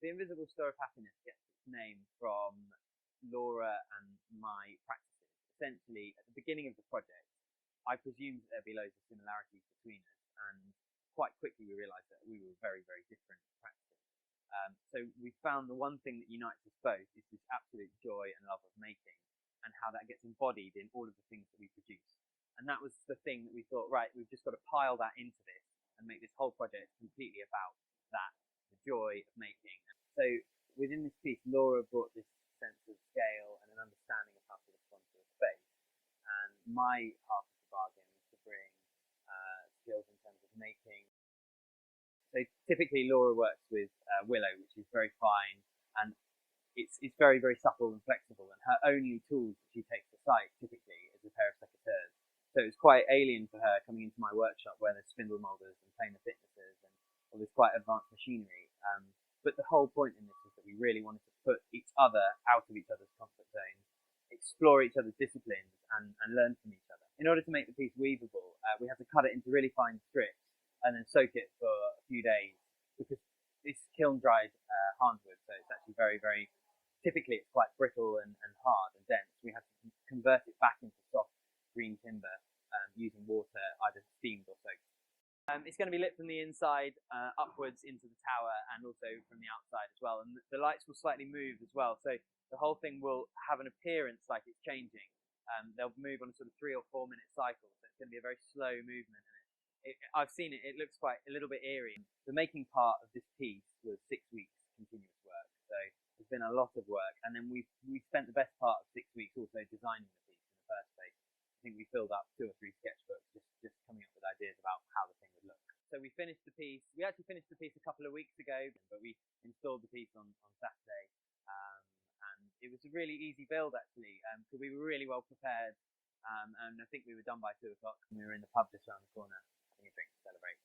The Invisible Store of Happiness gets its name from Laura and my practices. Essentially, at the beginning of the project, I presumed that there'd be loads of similarities between us, and quite quickly we realised that we were very, very different practices. So we found the one thing that unites us both is this absolute joy and love of making, and how that gets embodied in all of the things that we produce. And that was the thing that we thought, right, we've just got to pile that into this and make this whole project completely about that, the joy of making. So within this piece, Laura brought this sense of scale and an understanding of how to respond to a space. And my half of the bargain was to bring skills in terms of making. So typically Laura works with willow, which is very fine, and it's very, very supple and flexible, and her only tools that she takes to site typically is a pair of secateurs. So it's quite alien for her coming into my workshop where there's spindle moulders and planer thicknesses and all this quite advanced machinery. But the whole point in this is that we really wanted to put each other out of each other's comfort zones, explore each other's disciplines, and learn from each other. In order to make the piece weavable, we had to cut it into really fine strips and then soak it for a few days, because it's kiln-dried hardwood, so it's actually very, very, typically it's quite brittle and hard and dense. We had to convert it back into soft green timber using water, either steamed or soaked. It's going to be lit from the inside upwards into the tower, and also from the outside as well. And the lights will slightly move as well, so the whole thing will have an appearance like it's changing. They'll move on a sort of 3 or 4 minute cycle, so it's going to be a very slow movement. I've seen it, it looks quite a little bit eerie. The making part of this piece was 6 weeks continuous work, so there's been a lot of work, and then we spent the best part of 6 weeks also designing the piece in the first place. I think we filled up 2 or 3 sketchbooks just coming up with ideas about how the thing would look. So we finished the piece, we actually finished the piece a couple of weeks ago, but we installed the piece on Saturday, and it was a really easy build actually, because we were really well prepared, and I think we were done by 2 o'clock, and we were in the pub just around the corner having a drink to celebrate.